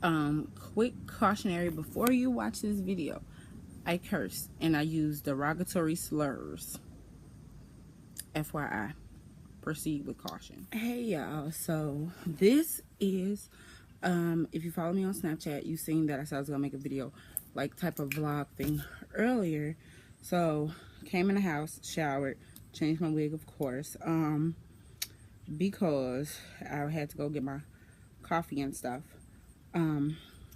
Quick cautionary before you watch this video. I curse and I use derogatory slurs. FYI. Proceed with caution. Hey y'all, so this is if you follow me on Snapchat, you've seen that I said I was gonna make a video like type of vlog thing earlier. So came in the house, showered, changed my wig, of course, because I had to go get my coffee and stuff.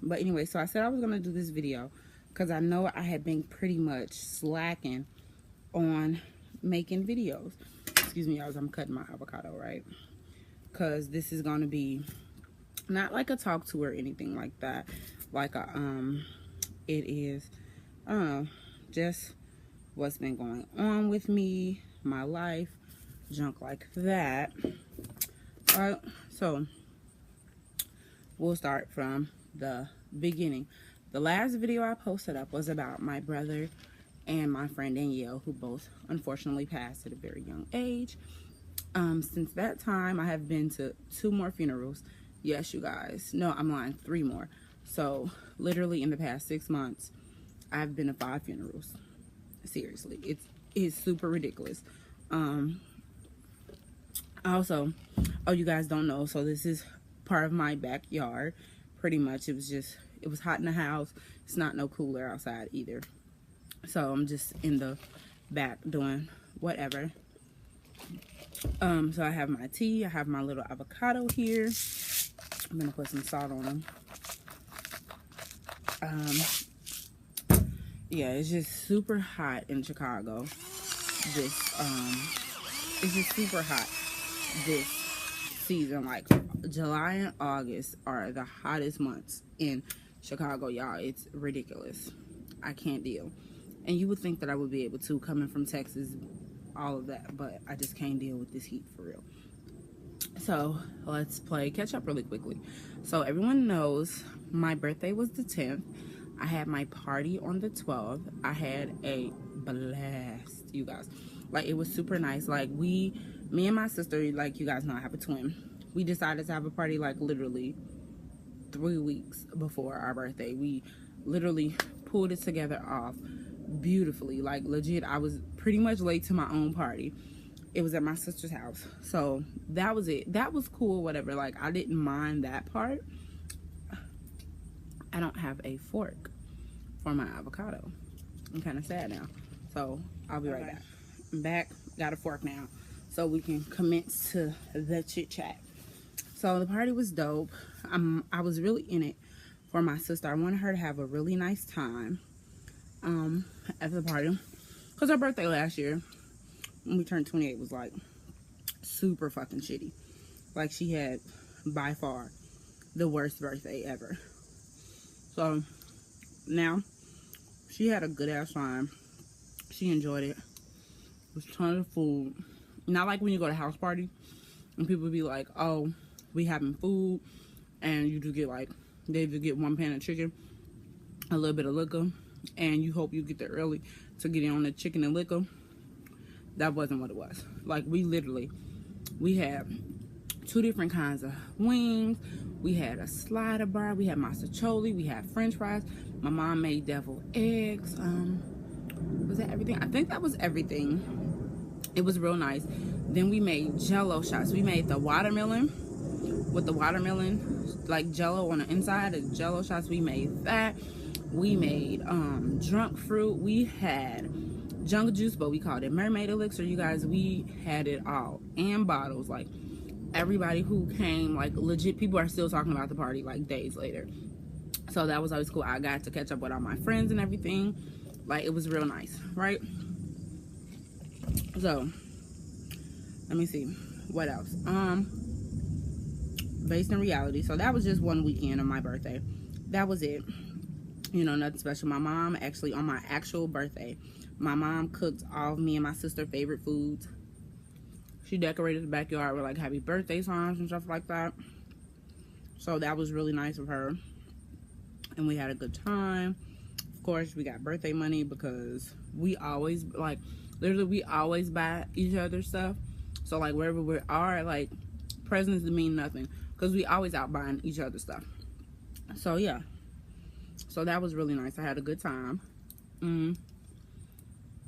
But anyway, so I said I was gonna do this video because I know I had been pretty much slacking on making videos. Excuse me, I'm cutting my avocado, right? Because this is gonna be not like a talk to or anything like that. Like a it is just what's been going on with me, my life, junk like that. Alright, so we'll start from the beginning. The last video I posted up was about my brother and my friend Danielle, who both unfortunately passed at a very young age. Since that time, I have been to 2 more funerals. Yes, you guys. No, I'm lying. 3 more. So, literally in the past 6 months, I've been to 5 funerals. Seriously, it's super ridiculous. Also, oh, you guys don't know, so this is part of my backyard. Pretty much, it was hot in the house. It's not no cooler outside either. So I'm just in the back doing whatever. So I have my tea. I have my little avocado here. I'm gonna put some salt on them. Yeah, it's just super hot in Chicago. It's just super hot this season. Like July and August are the hottest months in Chicago, y'all. It's ridiculous. I can't deal. And you would think that I would be able to, coming from Texas, all of that, but I just can't deal with this heat for real. So let's play catch up really quickly. So everyone knows my birthday was the 10th. I had my party on the 12th. I had a blast, you guys. Like, it was super nice. Like, me and my sister, like, you guys know I have a twin. We decided to have a party, like, literally 3 weeks before our birthday. We literally pulled it together off beautifully. Like, legit, I was pretty much late to my own party. It was at my sister's house. So that was it. That was cool, whatever. Like, I didn't mind that part. I don't have a fork for my avocado. I'm kind of sad now. So I'll be right back. I'm back. Got a fork now. So we can commence to the chit chat. So the party was dope. I was really in it for my sister. I wanted her to have a really nice time at the party, because her birthday last year when we turned 28 was like super fucking shitty. Like, she had by far the worst birthday ever. So now she had a good ass time. She enjoyed it. It was tons of food. Not like when you go to a house party and people be like, oh, we having food, and you just get like, they just get 1 pan of chicken, a little bit of liquor, and you hope you get there early to get in on the chicken and liquor. That wasn't what it was. Like, we had 2 different kinds of wings. We had a slider bar. We had masticholi. We had french fries. My mom made deviled eggs. Was that everything? I think that was everything. It was real nice. Then we made jello shots. We made the watermelon with the watermelon, like jello on the inside. The jello shots, we made that. We made drunk fruit. We had junk juice, but we called it mermaid elixir. You guys, we had it all. And bottles. Like, everybody who came, like, legit, people are still talking about the party like days later. So that was always cool. I got to catch up with all my friends and everything. Like, it was real nice, right? So let me see what else. Based in reality. So that was just 1 weekend of my birthday. That was it. You know, nothing special. My mom, actually, on my actual birthday, my mom cooked all of me and my sister's favorite foods. She decorated the backyard with like happy birthday songs and stuff like that. So that was really nice of her. And we had a good time. Of course, we got birthday money because we always, like, literally, we always buy each other stuff. So, like, wherever we are, like, presents mean nothing because we always out buying each other stuff. So yeah, so that was really nice. I had a good time. mm,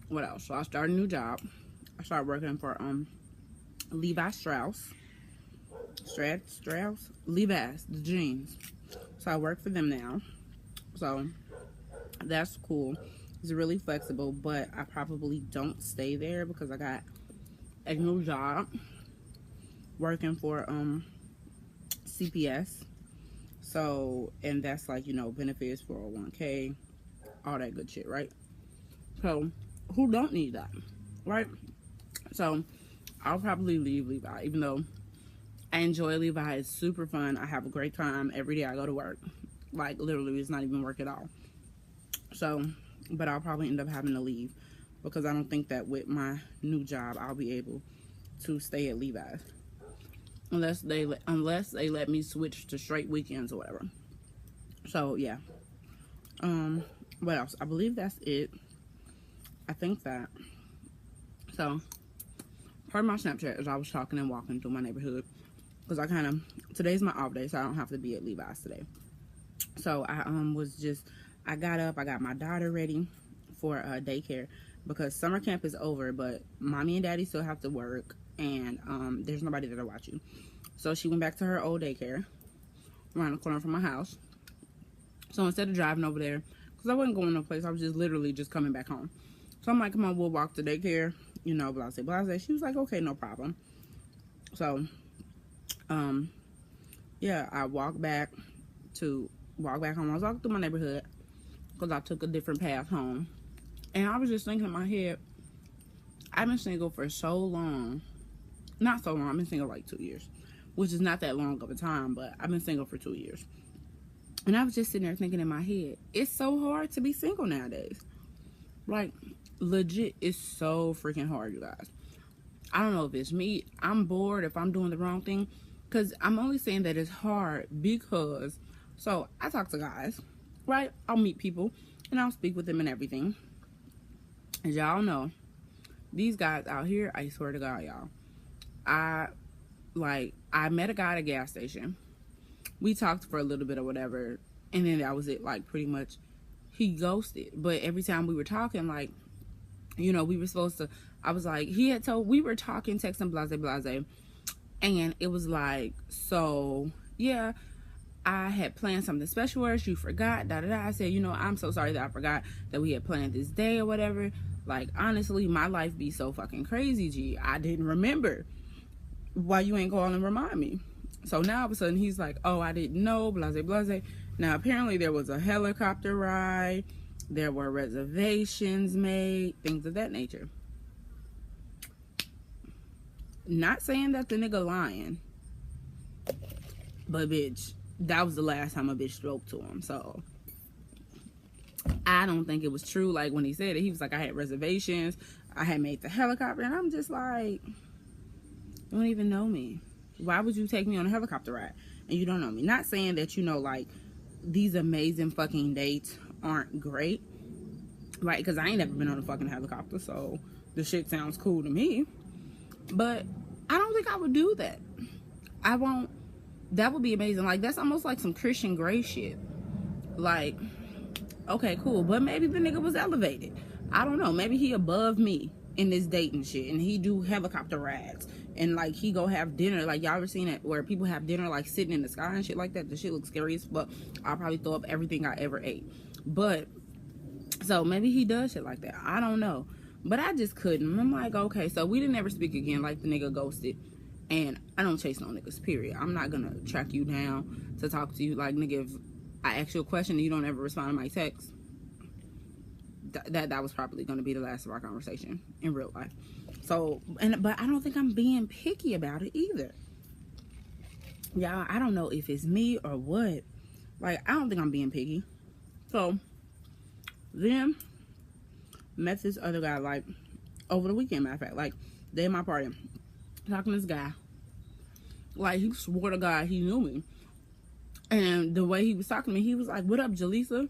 what else? So I started a new job. I started working for Levi Strauss, Levi's, the jeans. So I work for them now. So that's cool. It's really flexible, but I probably don't stay there because I got a new job working for CPS. So, and that's like, benefits, 401k, all that good shit, right? So who don't need that, right? So I'll probably leave Levi, even though I enjoy Levi. It's super fun. I have a great time every day I go to work. Like, literally, it's not even work at all. So, but I'll probably end up having to leave because I don't think that with my new job I'll be able to stay at Levi's unless they let me switch to straight weekends or whatever. So yeah. What else? I believe that's it. I think that. So part of my Snapchat is I was talking and walking through my neighborhood because today's my off day, so I don't have to be at Levi's today. So I got up, I got my daughter ready for daycare because summer camp is over, but mommy and daddy still have to work, and there's nobody there to watch you. So she went back to her old daycare around the corner from my house. So instead of driving over there, because I wasn't going no place, I was just literally just coming back home. So I'm like, come on, we'll walk to daycare, blase, blase. She was like, okay, no problem. So, yeah, I walked back home. I was walking through my neighborhood because I took a different path home. And I was just thinking in my head, I've been single for so long. Not so long, I've been single like 2 years, which is not that long of a time, but I've been single for 2 years. And I was just sitting there thinking in my head, it's so hard to be single nowadays. Like, legit, it's so freaking hard, you guys. I don't know if it's me, I'm bored, if I'm doing the wrong thing. Because I'm only saying that it's hard because, so I talk to guys, right? I'll meet people and I'll speak with them and everything. As y'all know, these guys out here, I swear to God, y'all, I met a guy at a gas station. We talked for a little bit or whatever, and then that was it. Like, pretty much he ghosted. But every time we were talking, like, we were supposed to, I was like, we were talking, texting, blase, blase, and it was like, so yeah, I had planned something special for us, you forgot, da da da. I said, I'm so sorry that I forgot that we had planned this day or whatever. Like, honestly, my life be so fucking crazy, G. I didn't remember. Why you ain't calling and remind me? So now all of a sudden he's like, oh, I didn't know, blase, blase. Now apparently there was a helicopter ride, there were reservations made, things of that nature. Not saying that the nigga lying, but bitch, that was the last time a bitch spoke to him. So I don't think it was true. Like, when he said it, he was like, I had reservations, I had made the helicopter, and I'm just like, you don't even know me. Why would you take me on a helicopter ride and you don't know me? Not saying that, like, these amazing fucking dates aren't great, right? Because I ain't never been on a fucking helicopter, so the shit sounds cool to me. But I don't think I would do that. I won't. That would be amazing. Like, that's almost like some Christian Grey shit. Like, okay, cool, but maybe the nigga was elevated. I don't know. Maybe he above me in this dating shit, and he do helicopter rides, and like he go have dinner. Like, y'all ever seen it where people have dinner like sitting in the sky and shit like that? The shit looks scary as fuck. I'll probably throw up everything I ever ate. But so maybe he does shit like that. I don't know. But I just couldn't. I'm like, okay, so we didn't ever speak again. Like, the nigga ghosted. And I don't chase no niggas, period. I'm not gonna track you down to talk to you. Like, nigga, if I ask you a question and you don't ever respond to my text, that was probably gonna be the last of our conversation in real life. So, but I don't think I'm being picky about it either. Y'all, I don't know if it's me or what. Like, I don't think I'm being picky. So then met this other guy, like, over the weekend, matter of fact, like, day of my party, talking to this guy. Like, he swore to God he knew me. And the way he was talking to me, he was like, what up, Jaleesa?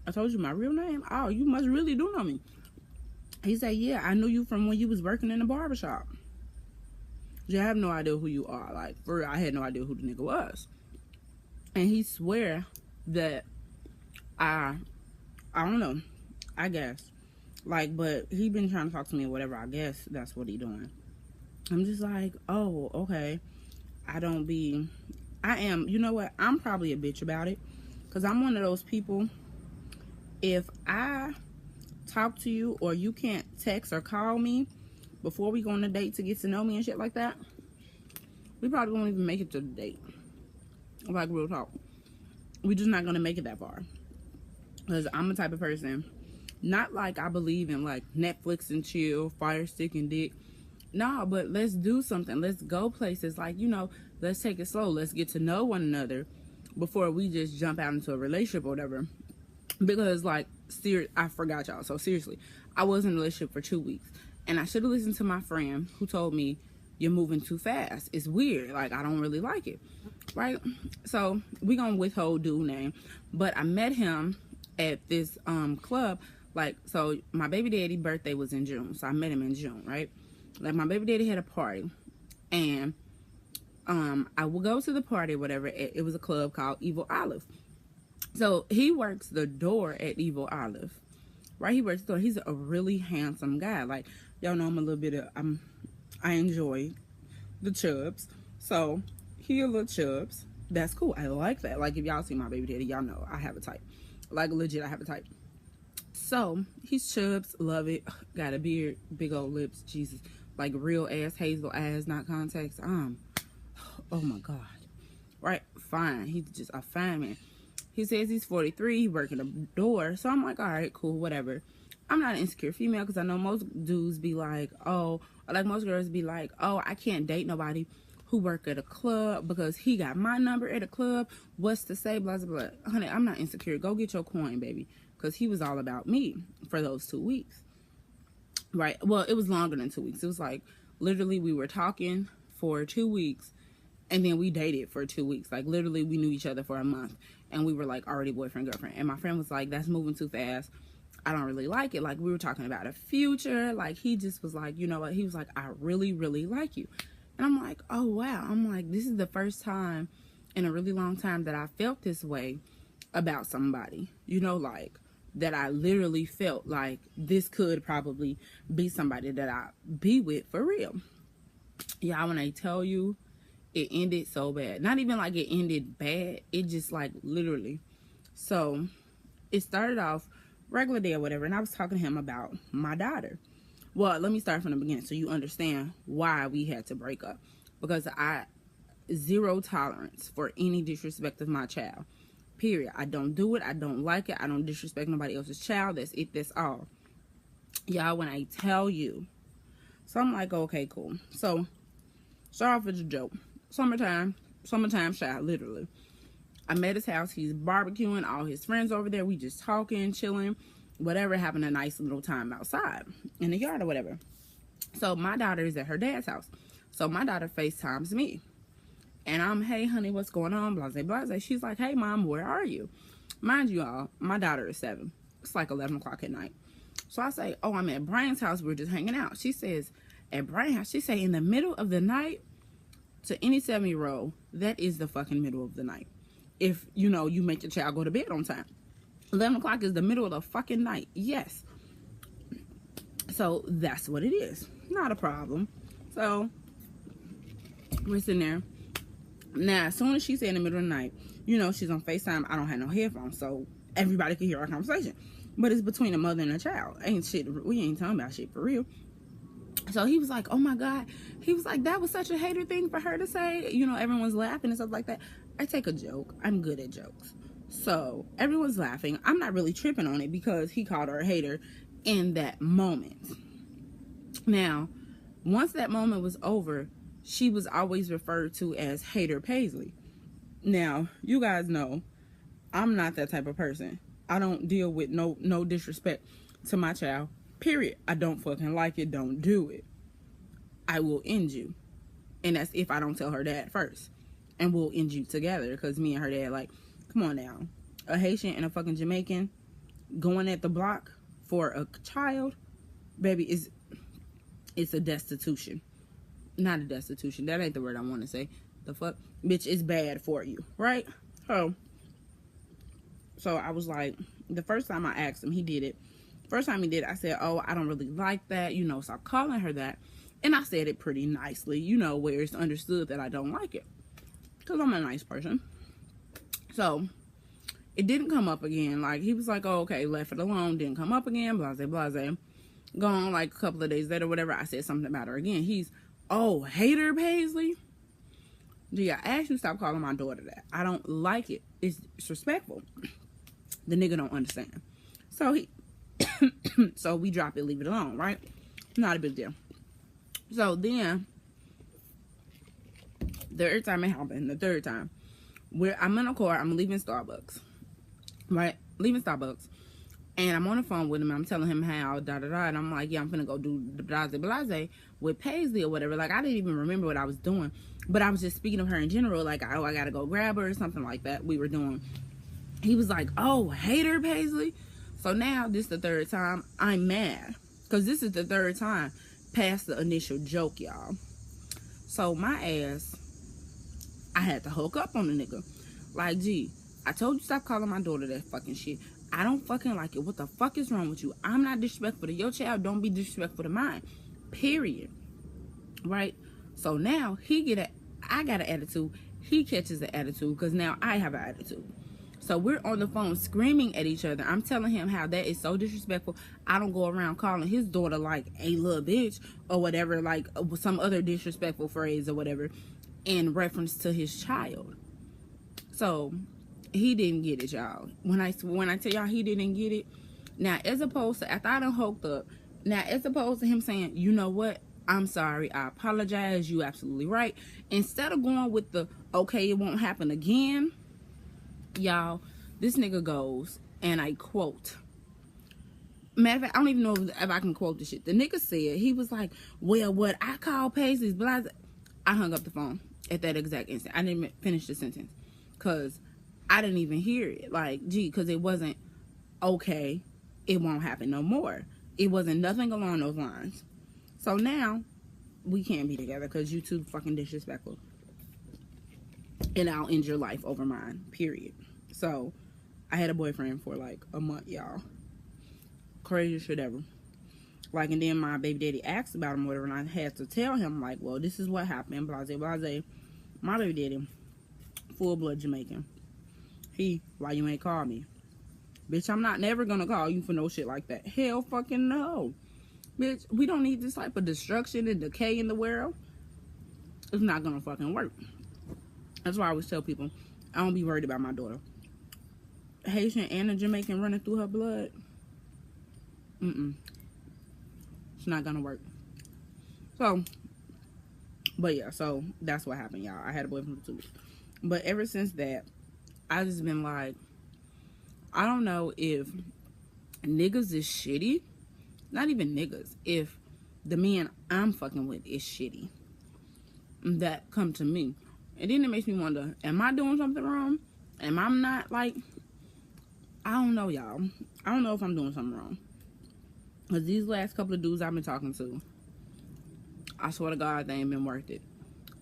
I told you my real name? Oh, you must really do know me. He said, yeah, I knew you from when you was working in the barbershop. Yeah, I have no idea who you are. Like, for real, I had no idea who the nigga was. And he swear that I don't know, I guess. Like, but he been trying to talk to me or whatever. I guess that's what he doing. I'm just like, oh, okay. I am, you know what? I'm probably a bitch about it. Because I'm one of those people, if I talk to you or you can't text or call me before we go on a date to get to know me and shit like that, we probably won't even make it to the date. Like, real talk. We're just not going to make it that far. Because I'm the type of person, not like I believe in like Netflix and chill, fire stick and dick. No, but let's do something. Let's go places. Like, you know, let's take it slow. Let's get to know one another before we just jump out into a relationship or whatever. Because, like, I forgot y'all. So, seriously, I was in a relationship for 2 weeks. And I should have listened to my friend who told me, you're moving too fast. It's weird. Like, I don't really like it. Right? So, we gonna withhold dude name. But I met him at this club. Like, so, my baby daddy birthday was in June. So, I met him in June, right? Like, my baby daddy had a party. And I will go to the party or whatever. It was a club called Evil Olive. So he works the door at Evil Olive, right? He works the door. He's a really handsome guy. Like, y'all know I'm a little bit of, I enjoy the chubs. So he a little chubs. That's cool. I like that. Like, if y'all see my baby daddy, y'all know I have a type. Like, legit, I have a type. So he's chubs, love it. Got a beard, big old lips, Jesus. Like real ass hazel eyes, not contacts. Oh my God. Right? Fine. He's just a fine man. He says he's 43. He working the door. So I'm like, all right, cool, whatever. I'm not an insecure female because I know most dudes be like, oh, like most girls be like, oh, I can't date nobody who work at a club because he got my number at a club. What's to say, blah, blah, blah. Honey, I'm not insecure. Go get your coin, baby. Because he was all about me for those 2 weeks. Right? Well, it was longer than 2 weeks. It was like, literally, we were talking for 2 weeks. And then we dated for 2 weeks. Like, literally, we knew each other for a month. And we were, like, already boyfriend, girlfriend. And my friend was like, that's moving too fast. I don't really like it. Like, we were talking about a future. Like, he just was like, you know what? He was like, I really, really like you. And I'm like, oh, wow. I'm like, this is the first time in a really long time that I felt this way about somebody. You know, like, that I literally felt like this could probably be somebody that I be with for real. Y'all, when I tell you, it ended so bad. Not even like it ended bad. It just like literally. So it started off regular day or whatever. And I was talking to him about my daughter. Well, let me start from the beginning so you understand why we had to break up. Because I zero tolerance for any disrespect of my child. Period. I don't do it. I don't like it. I don't disrespect nobody else's child. That's it. That's all. Y'all, when I tell you. So I'm like, okay, cool. So start off with a joke. Summertime child, literally. I'm at his house. He's barbecuing. All his friends over there. We just talking, chilling, whatever, having a nice little time outside in the yard or whatever. So my daughter is at her dad's house. So my daughter FaceTimes me. And I'm, hey, honey, what's going on? Blase, blase. She's like, hey, mom, where are you? Mind you all, my daughter is 7. It's like 11 o'clock at night. So I say, oh, I'm at Brian's house. We're just hanging out. She says, at Brian's house. She say, in the middle of the night? To any 7-year-old, that is the fucking middle of the night. If, you know, you make your child go to bed on time. 11 o'clock is the middle of the fucking night. Yes. So, that's what it is. Not a problem. So, we're sitting there. Now, as soon as she said in the middle of the night, you know, she's on FaceTime. I don't have no headphones, so everybody can hear our conversation. But it's between a mother and a child. Ain't shit. We ain't talking about shit for real. So he was like, oh my God. He was like, that was such a hater thing for her to say. You know, everyone's laughing and stuff like that. I take a joke. I'm good at jokes. So everyone's laughing. I'm not really tripping on it because he called her a hater in that moment. Now, once that moment was over, she was always referred to as Hater Paisley. Now, you guys know I'm not that type of person. I don't deal with no disrespect to my child. Period. I don't fucking like it. Don't do it. I will end you. And that's if I don't tell her dad first. And we'll end you together. Because me and her dad, like, come on now. A Haitian and a fucking Jamaican going at the block for a child, baby, it's a destitution. Not a destitution. That ain't the word I want to say. The fuck? Bitch, it's bad for you. Right? So, so I was like, the first time I asked him, he did it. First time he did it, I said, oh, I don't really like that. You know, stop calling her that. And I said it pretty nicely, you know, where it's understood that I don't like it. Because I'm a nice person. So, it didn't come up again. Like, he was like, oh, okay, left it alone. Didn't come up again. Blase, blase. Gone like a couple of days later, whatever. I said something about her again. He's, oh, hater Paisley? Gee, I asked you to stop calling my daughter that. I don't like it. It's disrespectful. The nigga don't understand. So he, so we drop it, leave it alone, right? Not a big deal. So then, the third time it happened, the third time, where I'm in a car, I'm leaving Starbucks, right? Leaving Starbucks, and I'm on the phone with him. I'm telling him how, and I'm like, yeah, I'm finna go do the blase with Paisley or whatever. Like, I didn't even remember what I was doing, but I was just speaking of her in general, like, oh, I gotta go grab her or something like that we were doing. He was like, oh, hater Paisley? So now, this is the third time I'm mad, because this is the third time past the initial joke, y'all. So my ass, I had to hook up on the nigga. Like, gee, I told you stop calling my daughter that fucking shit. I don't fucking like it. What the fuck is wrong with you? I'm not disrespectful to your child. Don't be disrespectful to mine. Period. Right? So now I got an attitude. He catches an attitude because now I have an attitude. So we're on the phone screaming at each other. I'm telling him how that is so disrespectful. I don't go around calling his daughter like a little bitch or whatever, like some other disrespectful phrase or whatever in reference to his child. So he didn't get it, y'all. When I tell y'all he didn't get it, now as opposed to after I done hoked up, now as opposed to him saying, you know what, I'm sorry, I apologize, you absolutely right. Instead of going with the okay, it won't happen again, y'all, this nigga goes, and I quote, matter of fact, I don't even know if I can quote the shit. The nigga said, he was like, well, what I call Paisley's blase. I hung up the phone at that exact instant. I didn't finish the sentence because I didn't even hear it. Like, gee, because it wasn't okay, it won't happen no more. It wasn't nothing along those lines. So now we can't be together because you too fucking disrespectful. And I'll end your life over mine, period. So, I had a boyfriend for like a month, y'all. Crazy shit ever. Like, and then my baby daddy asked about him, whatever, and I had to tell him, like, well, this is what happened, blase, blase. My baby daddy, full-blood Jamaican. Why you ain't call me? Bitch, I'm not never gonna call you for no shit like that. Hell fucking no. Bitch, we don't need this type of destruction and decay in the world. It's not gonna fucking work. That's why I always tell people, I don't be worried about my daughter. Haitian and a Jamaican running through her blood. It's not gonna work. So, but yeah, so that's what happened, y'all. I had a boyfriend for 2 weeks. But ever since that, I just been like, I don't know if niggas is shitty. Not even niggas. If the men I'm fucking with is shitty. That come to me. And then it makes me wonder, am I doing something wrong? Am I not, like, I don't know, y'all. I don't know if I'm doing something wrong. Because these last couple of dudes I've been talking to, I swear to God, they ain't been worth it.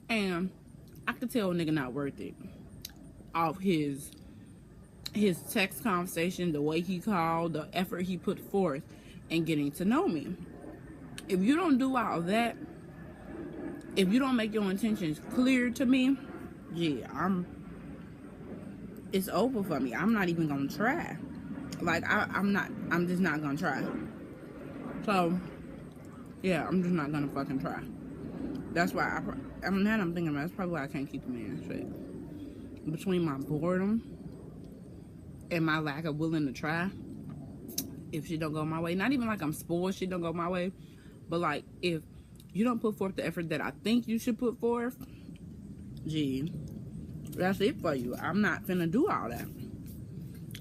And I could tell a nigga not worth it off his text conversation, the way he called, the effort he put forth in getting to know me. If you don't do all that, if you don't make your intentions clear to me, yeah, it's over for me. I'm not even gonna try. Like, I'm just not gonna try. So, yeah, I'm just not gonna fucking try. That's why I'm thinking about, that's probably why I can't keep a man straight. Between my boredom and my lack of willing to try, if shit don't go my way, not even like I'm spoiled, shit don't go my way, but like, if you don't put forth the effort that I think you should put forth, gee, that's it for you. I'm not finna do all that.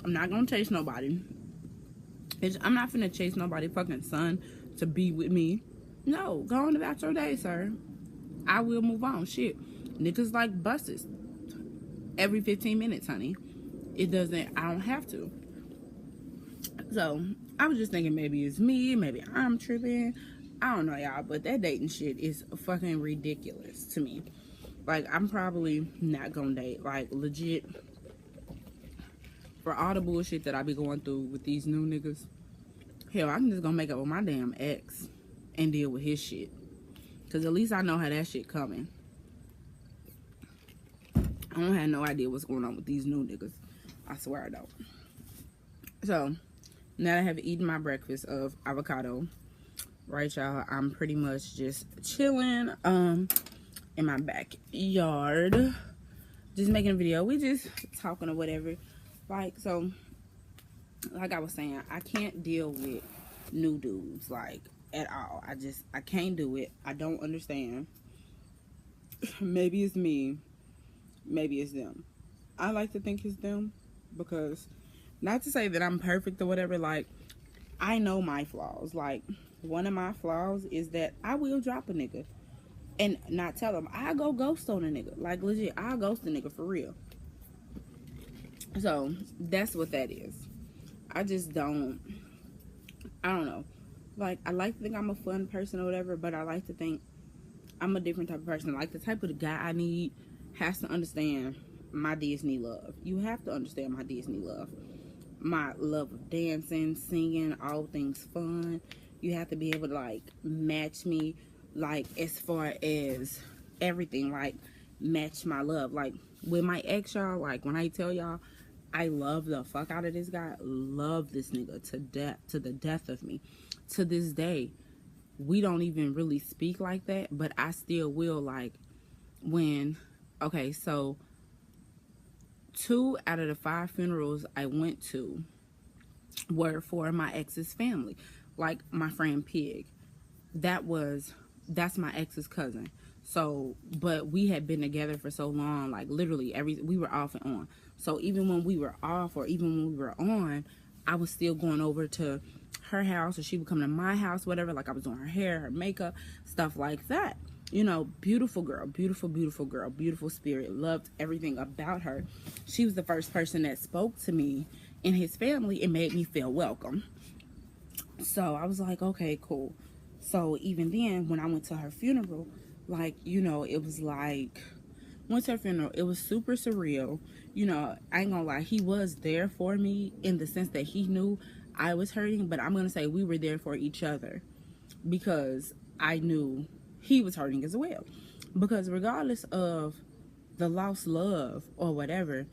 I'm not gonna chase nobody. I'm not finna chase nobody fucking son to be with me. No, go on about your day, sir. I will move on. Shit. Niggas like buses every 15 minutes, honey. I don't have to. So, I was just thinking maybe it's me, maybe I'm tripping. I don't know, y'all, but that dating shit is fucking ridiculous to me. Like, I'm probably not gonna date. Like, legit, for all the bullshit that I be going through with these new niggas, hell, I can just go make up with my damn ex and deal with his shit. Because at least I know how that shit coming. I don't have no idea what's going on with these new niggas. I swear I don't. So, now that I have eaten my breakfast of avocado, right, y'all, I'm pretty much just chilling in my backyard. Just making a video. We just talking or whatever. Like, so, like I was saying, I can't deal with new dudes, like, at all. I can't do it. I don't understand. Maybe it's me. Maybe it's them. I like to think it's them because, not to say that I'm perfect or whatever, like, I know my flaws. Like, one of my flaws is that I will drop a nigga and not tell them. I go ghost on a nigga. Like, legit, I'll ghost a nigga for real. So, that's what that is. I just don't, I don't know. Like, I like to think I'm a fun person or whatever, but I like to think I'm a different type of person. Like, the type of guy I need has to understand my Disney love. You have to understand my Disney love. My love of dancing, singing, all things fun. You have to be able to, like, match me, like, as far as everything, like, match my love. Like, with my ex, y'all, like, when I tell y'all, I love the fuck out of this guy, love this nigga to death, to the death of me. To this day, we don't even really speak like that, but I still will, like, when, okay, so 2 out of the 5 funerals I went to were for my ex's family. Like, my friend Pig, that's my ex's cousin. So, but we had been together for so long, like, literally we were off and on. So even when we were off or even when we were on, I was still going over to her house, or she would come to my house, whatever. Like, I was doing her hair, her makeup, stuff like that. You know, beautiful girl, beautiful, beautiful girl, beautiful spirit. Loved everything about her. She was the first person that spoke to me in his family and made me feel welcome. So I was like, okay, cool. So even then, when I went to her funeral, like, you know, it was like, went to her funeral, it was super surreal. You know, I ain't gonna lie, he was there for me in the sense that he knew I was hurting, but I'm gonna say we were there for each other because I knew he was hurting as well. Because regardless of the lost love or whatever,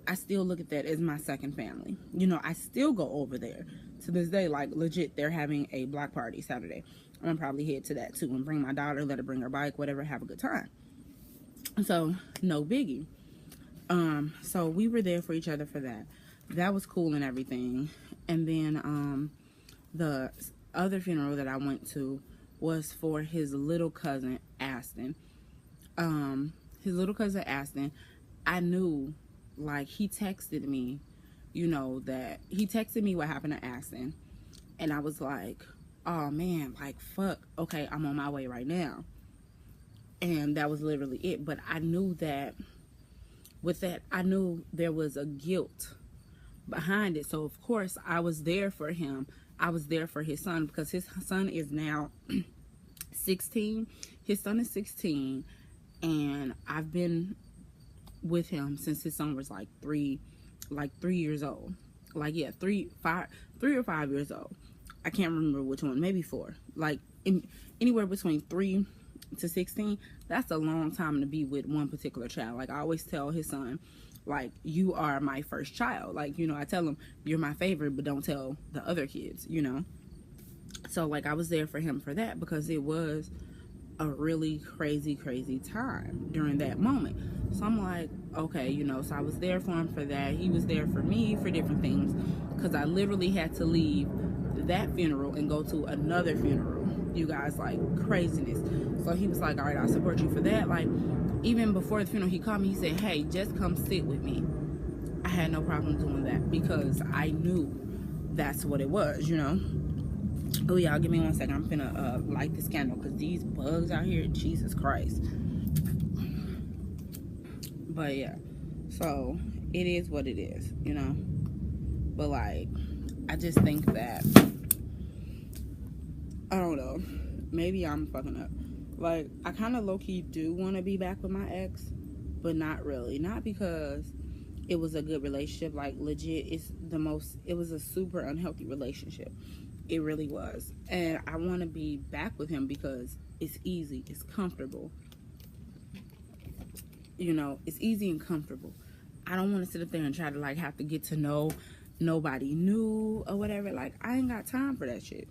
I still look at that as my second family. You know, I still go over there to this day. Like, legit, they're having a block party Saturday. I'm gonna probably head to that too and bring my daughter, let her bring her bike, whatever, have a good time. So, no biggie. So we were there for each other for that. That was cool and everything. And then the other funeral that I went to was for his little cousin Aston. His little cousin Aston, I knew, like, he texted me, you know, that he texted me what happened to Aston, and I was like, oh man, like, fuck, okay, I'm on my way right now. And that was literally it. But I knew that with that, I knew there was a guilt behind it. So of course I was there for him. I was there for his son, because his son is now 16. His son is 16, and I've been with him since his son was like 3 years old. Like, yeah, 3 or 5 years old. I can't remember which one, maybe 4. Like, anywhere between 3 to 16, that's a long time to be with one particular child. Like, I always tell his son, like, you are my first child. Like, you know, I tell him, you're my favorite, but don't tell the other kids, you know. So, like, I was there for him for that, because it was a really crazy time during that moment. So I'm like, okay, you know, so I was there for him for that. He was there for me for different things, because I literally had to leave that funeral and go to another funeral. You guys, like, craziness. So he was like, all right, I'll support you for that. Like, even before the funeral, he called me, he said, hey, just come sit with me. I had no problem doing that, because I knew that's what it was, you know. Oh, y'all, give me 1 second. I'm finna light this candle, because these bugs out here, Jesus Christ. But yeah, so it is what it is, you know. But, like, I just think that, I don't know, maybe I'm fucking up. Like, I kind of low-key do want to be back with my ex, but not really. Not because it was a good relationship. Like, legit, it was a super unhealthy relationship. It really was. And I want to be back with him because it's easy, it's comfortable. You know, it's easy and comfortable. I don't want to sit up there and try to, like, have to get to know nobody new or whatever. Like, I ain't got time for that shit.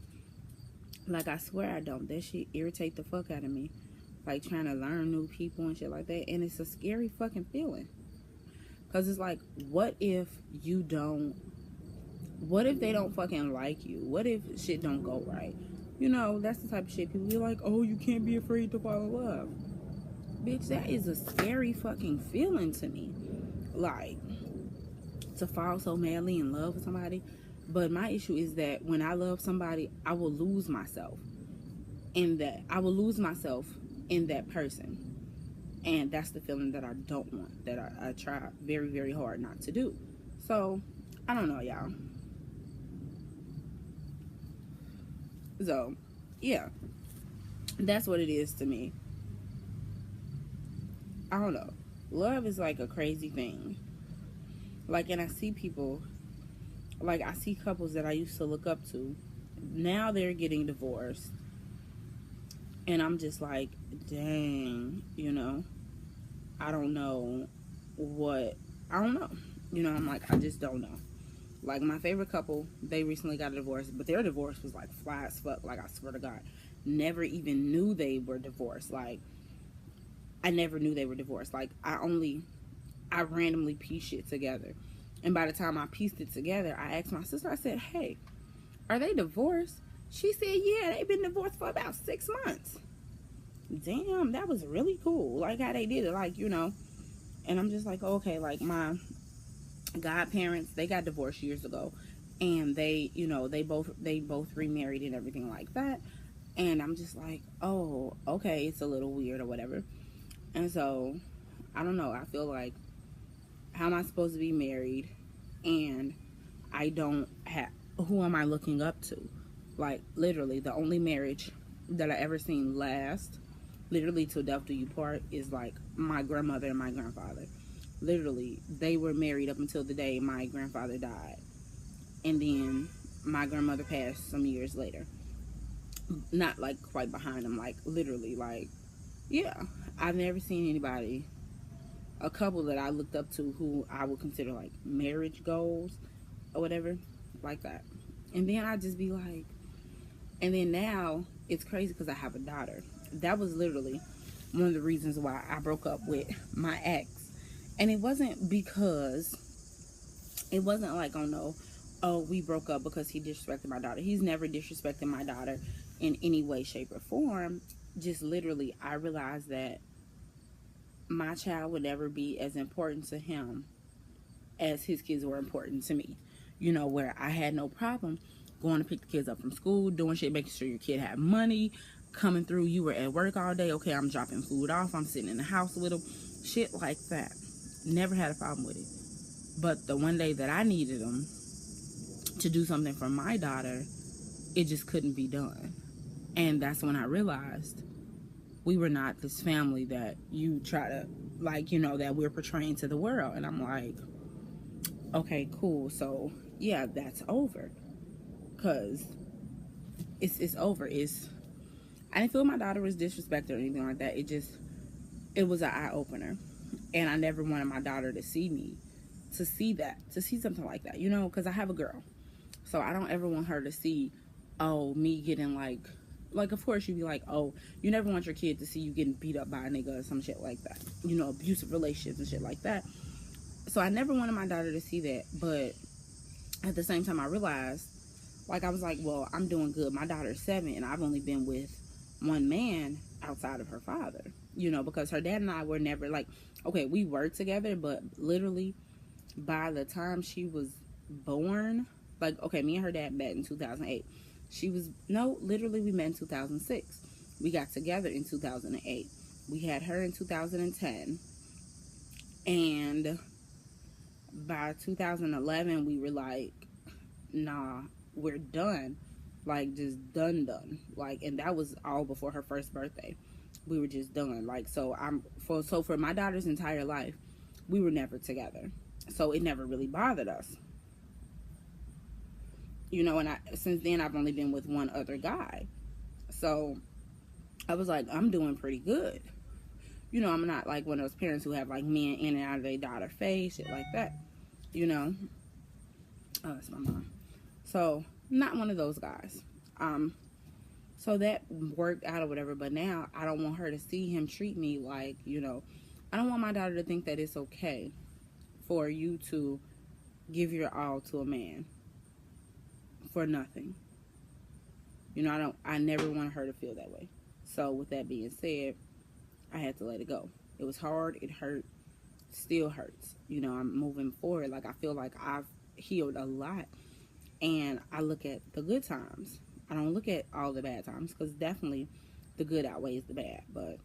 Like, I swear I don't. That shit irritate the fuck out of me. Like, trying to learn new people and shit like that. And it's a scary fucking feeling. Because it's like, what if they don't fucking like you? What if shit don't go right? You know, that's the type of shit people be like, oh, you can't be afraid to fall in love. Bitch, that is a scary fucking feeling to me. Like, to fall so madly in love with somebody. But my issue is that when I love somebody, I will lose myself in that. I will lose myself in that person. And that's the feeling that I don't want, that I try very, very hard not to do. So, I don't know, y'all. So, yeah. That's what it is to me. I don't know. Love is like a crazy thing. Like, and I see people, like, I see couples that I used to look up to. Now they're getting divorced. And I'm just like, dang, you know. I don't know. You know, I'm like, I just don't know. Like, my favorite couple, they recently got a divorce, but their divorce was like fly as fuck. Like, I swear to God, never even knew they were divorced. Like, I never knew they were divorced. Like, I randomly pieced shit together. And by the time I pieced it together, I asked my sister, I said, hey, are they divorced? She said, yeah, they've been divorced for about 6 months. Damn, that was really cool. Like, how they did it, like, you know. And I'm just like, okay, like, my godparents, they got divorced years ago. And they, you know, they both remarried and everything like that. And I'm just like, oh, okay, it's a little weird or whatever. And so, I don't know. I feel like, how am I supposed to be married and I don't have, who am I looking up to? Like, literally, the only marriage that I ever seen last, literally till death do you part, is like my grandmother and my grandfather. Literally, they were married up until the day my grandfather died. And then my grandmother passed some years later. Not like quite behind them, like literally, like, yeah. I've never seen anybody, a couple that I looked up to who I would consider like marriage goals or whatever, like that. And then I just be like, and then now it's crazy because I have a daughter. That was literally one of the reasons why I broke up with my ex. And it wasn't like, oh, we broke up because he disrespected my daughter. He's never disrespected my daughter in any way, shape, or form. Just literally, I realized that my child would never be as important to him as his kids were important to me. You know, where I had no problem going to pick the kids up from school, doing shit, making sure your kid had money, coming through. You were at work all day. Okay, I'm dropping food off. I'm sitting in the house with them. Shit like that. Never had a problem with it. But the one day that I needed them to do something for my daughter, it just couldn't be done. And that's when I realized we were not this family that you try to, like, you know, that we're portraying to the world. And I'm like, okay, cool. So, yeah, that's over. Because it's over. I didn't feel my daughter was disrespected or anything like that. It was an eye-opener. And I never wanted my daughter to see something like that, you know, because I have a girl. So I don't ever want her to see, oh, me getting like, of course you'd be like, oh, you never want your kid to see you getting beat up by a nigga or some shit like that. You know, abusive relationships and shit like that. So I never wanted my daughter to see that. But at the same time, I realized, like, I was like, well, I'm doing good. My daughter's 7 and I've only been with one man outside of her father. You know, because her dad and I were never, like, okay, we were together, but literally by the time she was born, like, okay, me and her dad met in 2008. Literally we met in 2006. We got together in 2008. We had her in 2010. And by 2011, we were like, nah, we're done. Like, just done. Like, and that was all before her first birthday. We were just done. Like, so for my daughter's entire life, we were never together. So it never really bothered us. You know, and since then I've only been with one other guy. So I was like, I'm doing pretty good. You know, I'm not like one of those parents who have like men in and out of their daughter's face, shit like that. You know. Oh, that's my mom. So, not one of those guys. So that worked out or whatever, but now I don't want her to see him treat me like, you know, I don't want my daughter to think that it's okay for you to give your all to a man for nothing. You know, I never want her to feel that way. So with that being said, I had to let it go. It was hard, it hurt, still hurts. You know, I'm moving forward. Like, I feel like I've healed a lot, and I look at the good times. I don't look at all the bad times, because definitely the good outweighs the bad, but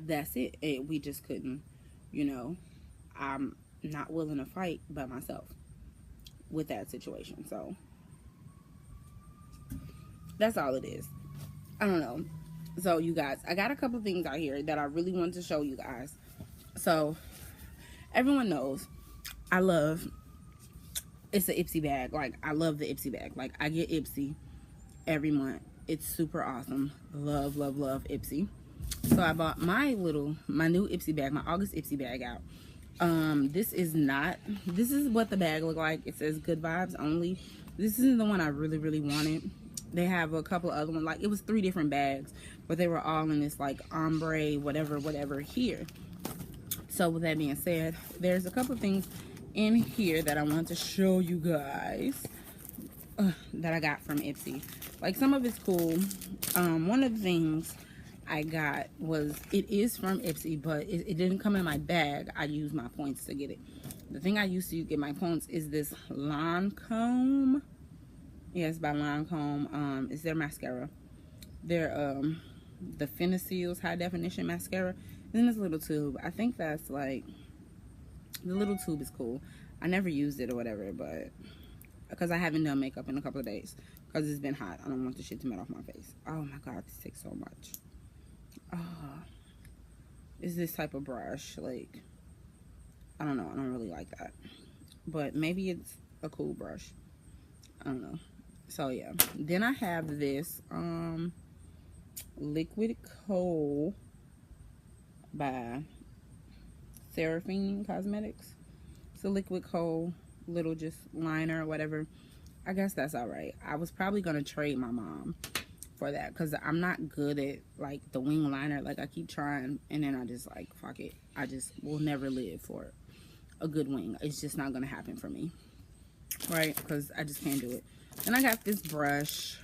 that's it. We just couldn't, you know, I'm not willing to fight by myself with that situation. So that's all it is. I don't know. So you guys, I got a couple things out here that I really want to show you guys. So everyone knows it's an Ipsy bag. Like, I love the Ipsy bag. Like, I get Ipsy every month. It's super awesome. Love, love, love Ipsy. So I bought my new Ipsy bag, my August Ipsy bag out. This is what the bag looked like. It says good vibes only. This isn't the one I really, really wanted. They have a couple other ones. Like, it was 3 different bags, but they were all in this like ombre, whatever here. So with that being said, there's a couple things in here that I want to show you guys. That I got from Ipsy. Like, some of it's cool. One of the things I got it is from Ipsy, but it didn't come in my bag. I used my points to get it. The thing I used to get my points is this Lancome. Yes, by Lancome. It's their mascara. They're the Finicils high definition mascara. And then this little tube. I think that's like, the little tube is cool. I never used it or whatever, but because I haven't done makeup in a couple of days because it's been hot. I don't want the shit to melt off my face. Oh my god, this takes so much. Is this type of brush, like, I don't know, I don't really like that, but maybe it's a cool brush. I don't know. So yeah, then I have this Liquid Kohl by Seraphine Cosmetics. It's a Liquid Kohl little just liner or whatever. I guess that's all right. I was probably gonna trade my mom for that because I'm not good at like the wing liner. Like, I keep trying and then I just like, fuck it, I just will never live for a good wing. It's just not gonna happen for me, right? Because I just can't do it. Then I got this brush.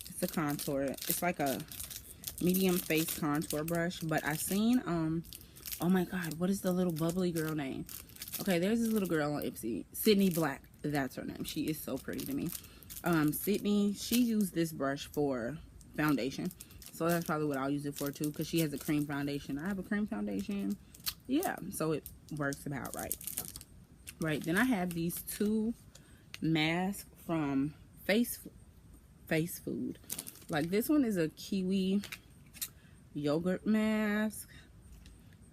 It's a contour. It's like a medium face contour brush, but I seen oh my god, what is the little bubbly girl name? Okay, there's this little girl on Ipsy, Sydney Black. That's her name. She is so pretty to me. Sydney, she used this brush for foundation, so that's probably what I'll use it for too, because she has a cream foundation. I have a cream foundation. Yeah, so it works about right. Right, then I have these 2 masks from Face Food. Like, this one is a kiwi yogurt mask.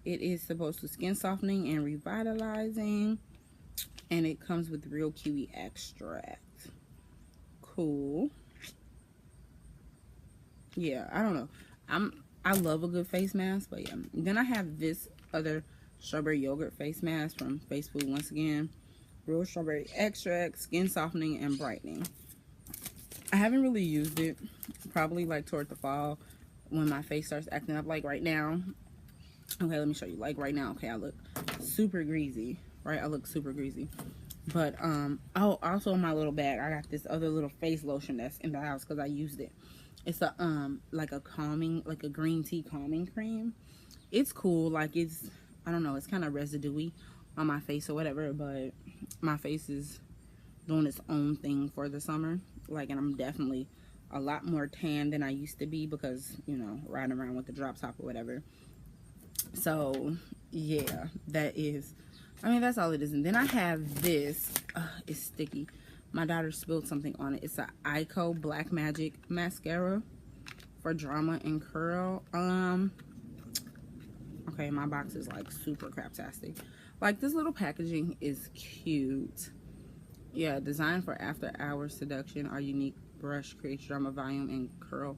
It is supposed to skin softening and revitalizing, and it comes with real kiwi extract. Cool. Yeah, I don't know. I love a good face mask, but yeah. Then I have this other strawberry yogurt face mask from Face Food once again. Real strawberry extract, skin softening and brightening. I haven't really used it. Probably like toward the fall when my face starts acting up, like right now. Okay, let me show you. Like right now, okay, I look super greasy, right? I look super greasy. But oh, also in my little bag, I got this other little face lotion that's in the house because I used it. It's a like a calming, like a green tea calming cream. It's cool. Like, it's, I don't know, it's kind of residuey on my face or whatever, but my face is doing its own thing for the summer. Like, and I'm definitely a lot more tan than I used to be because, you know, riding around with the drop top or whatever. So yeah, that is, I mean, that's all it is. And then I have this. It's sticky. My daughter spilled something on it. It's a Ico Black Magic mascara for drama and curl. Okay, my box is like super craptastic, Like, this little packaging is cute. Yeah, designed for after hours seduction. Our unique brush creates drama, volume, and curl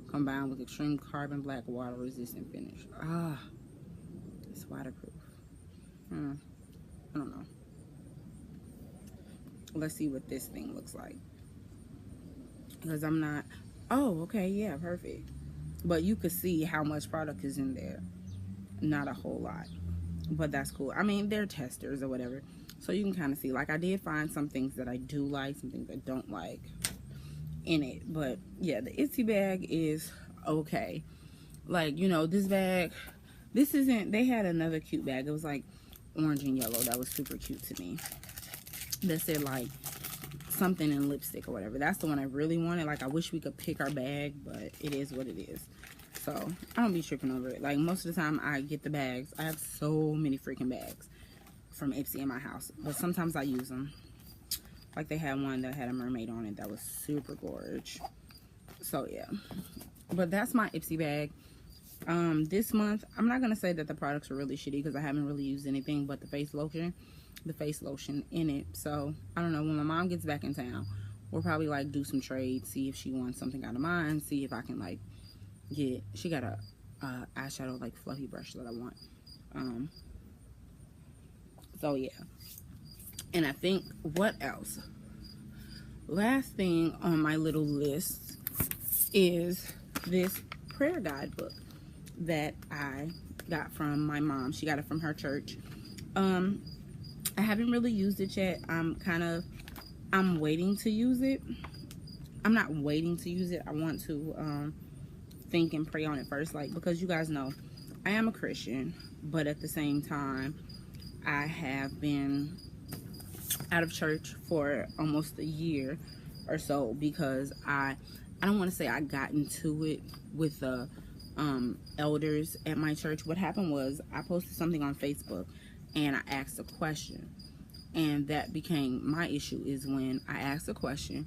combined with extreme carbon black water resistant finish. Ah, it's waterproof. I don't know. Let's see what this thing looks like. Because I'm not... Oh, okay, yeah, perfect. But you could see how much product is in there. Not a whole lot. But that's cool. I mean, they're testers or whatever. So you can kind of see. Like, I did find some things that I do like, some things I don't like in it. But, yeah, the Itsy bag is okay. Like, you know, this bag... This isn't... They had another cute bag. It was, like, orange and yellow. That was super cute to me. That said, like, something in lipstick or whatever. That's the one I really wanted. Like, I wish we could pick our bag, but it is what it is. So I don't be tripping over it. Like, most of the time I get the bags. I have so many freaking bags from Ipsy in my house, but sometimes I use them. Like, they had one that had a mermaid on it that was super gorge. So yeah, but that's my Ipsy bag. This month I'm not gonna say that the products are really shitty because I haven't really used anything but the face lotion in it. So I don't know, when my mom gets back in town, we'll probably like do some trades, see if she wants something out of mine, see if I can like get... She got a eyeshadow like fluffy brush that I want. So yeah, and I think, what else? Last thing on my little list is this prayer guide book that I got from my mom. She got it from her church. I haven't really used it yet. I'm waiting to use it. I'm not waiting to use it. I want to think and pray on it first, like, because you guys know I am a Christian, but at the same time I have been out of church for almost a year or so because I don't want to say I got into it with the elders at my church. What happened was I posted something on Facebook and I asked a question, and that became my issue. Is when I asked a question,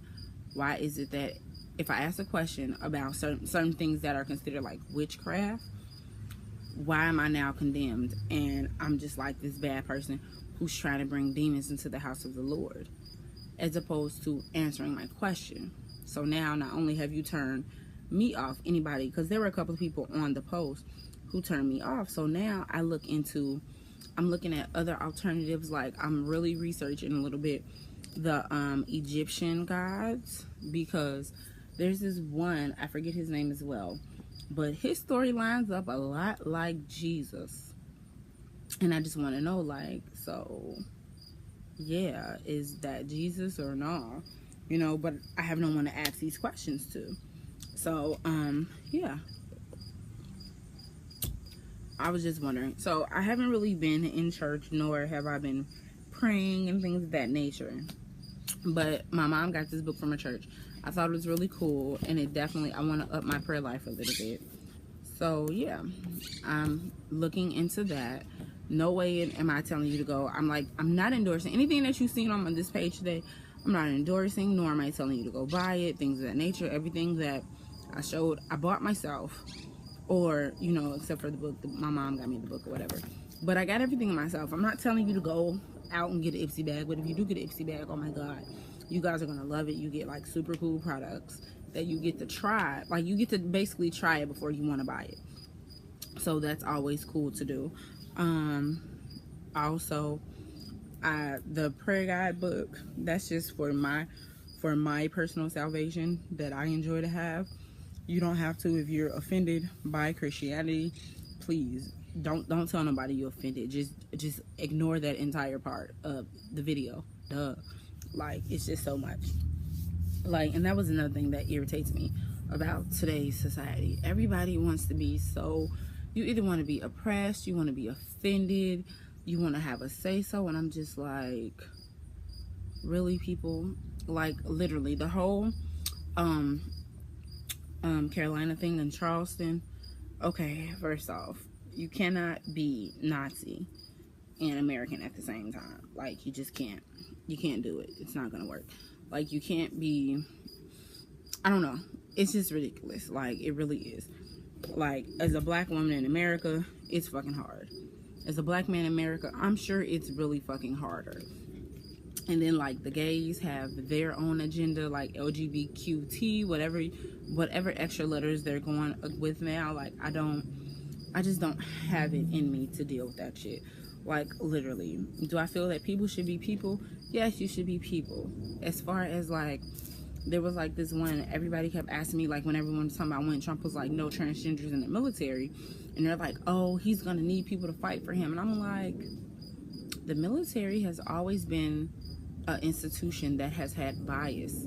why is it that if I ask a question about certain things that are considered like witchcraft, why am I now condemned? And I'm just like this bad person who's trying to bring demons into the house of the Lord, as opposed to answering my question. So now, not only have you turned me off, anybody, because there were a couple of people on the post who turned me off. So now I'm looking at other alternatives. Like, I'm really researching a little bit the Egyptian gods, because there's this one, I forget his name as well, but his story lines up a lot like Jesus. And I just want to know, like, so yeah, is that Jesus or no? You know, but I have no one to ask these questions to. So yeah, I was just wondering. So I haven't really been in church, nor have I been praying and things of that nature. But my mom got this book from her church. I thought it was really cool, and it definitely, I want to up my prayer life a little bit. So yeah, I'm looking into that. No way am I telling you to go. I'm not endorsing anything that you've seen on this page today. I'm not endorsing, nor am I telling you to go buy it, things of that nature. Everything that I showed, I bought myself, or, you know, except for the book. My mom got me the book or whatever. But I got everything myself. I'm not telling you to go out and get an Ipsy bag, but if you do get an Ipsy bag, oh my God, you guys are gonna love it. You get like super cool products that you get to try. Like, you get to basically try it before you want to buy it. So that's always cool to do. Also, the prayer guide book, that's just for my personal salvation that I enjoy to have. You don't have to. If you're offended by Christianity, please don't tell nobody you're offended. Just ignore that entire part of the video. Duh. Like, it's just so much. Like, and that was another thing that irritates me about today's society. Everybody wants to be so... You either want to be oppressed, you want to be offended, you want to have a say-so, and I'm just like, really, people? Like, literally, the whole Carolina thing in Charleston. Okay, first off, you cannot be Nazi and American at the same time. Like, you just can't. You can't do it. It's not gonna work. Like, you can't be... I don't know. It's just ridiculous. Like, it really is. Like, as a black woman in America, it's fucking hard. as a black man in America, I'm sure it's really fucking harder. And then like the gays have their own agenda, like LGBTQT, whatever extra letters they're going with now. Like I just don't have it in me to deal with that shit. Like literally, do I feel that people should be people? Yes, you should be people. As far as like, there was like this one, everybody kept asking me, like when everyone was talking about when Trump was like no transgenders in the military, and they're like, oh, he's gonna need people to fight for him. And I'm like, the military has always been an institution that has had bias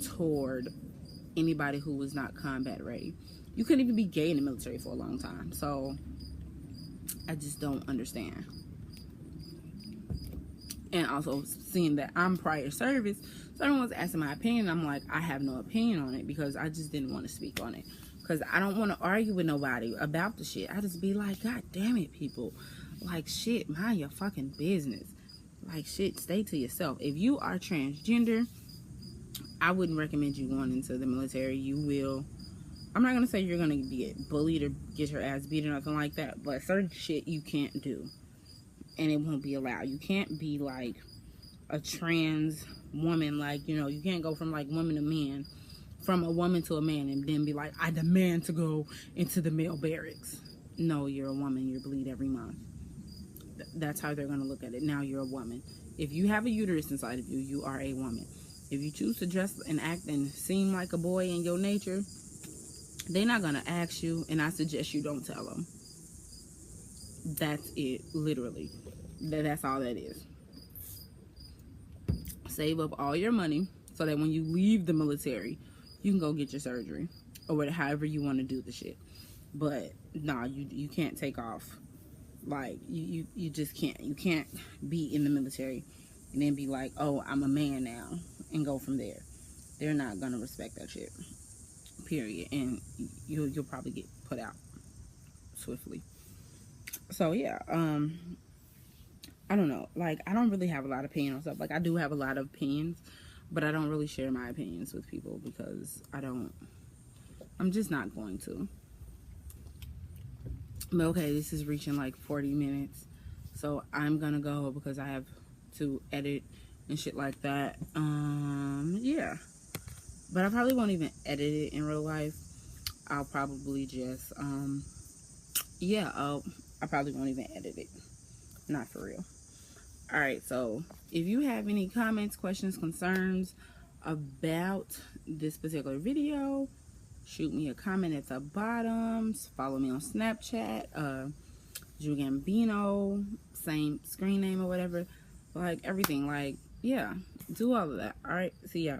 toward anybody who was not combat ready. You couldn't even be gay in the military for a long time. So I just don't understand. And also seeing that I'm prior service, so everyone's asking my opinion. I'm like, I have no opinion on it because I just didn't want to speak on it, because I don't want to argue with nobody about the shit. I just be like, God damn it, people, like shit, mind your fucking business. Like shit, stay to yourself. If you are transgender, I wouldn't recommend you going into the military. You will, I'm not gonna say you're gonna get bullied or get your ass beat or nothing like that, but certain shit you can't do, and it won't be allowed. You can't be like a trans woman, like, you know, you can't go from like woman to man, from a woman to a man, and then be like, I demand to go into the male barracks. No, you're a woman, you bleed every month. That's how they're gonna look at it. Now you're a woman. If you have a uterus inside of you, you are a woman. If you choose to dress and act and seem like a boy in your nature, they're not gonna ask you, and I suggest you don't tell them. That's it, literally. That's all that is. Save up all your money so that when you leave the military, you can go get your surgery or whatever, however you want to do the shit. But nah, you can't take off. Like you just can't. You can't be in the military and then be like, oh, I'm a man now, and go from there. They're not gonna respect that shit. Period. And you'll probably get put out swiftly. So yeah, I don't know. Like, I don't really have a lot of opinion on stuff. Like, I do have a lot of opinions, but I don't really share my opinions with people because I'm just not going to. But okay, this is reaching like 40 minutes. So I'm gonna go because I have to edit and shit like that. Yeah. But I probably won't even edit it in real life. I'll probably just, I probably won't even edit it. Not for real. Alright, so if you have any comments, questions, concerns about this particular video, shoot me a comment at the bottom. Follow me on Snapchat, Drew Gambino, same screen name or whatever. Like, everything. Like, yeah, do all of that. Alright, see ya.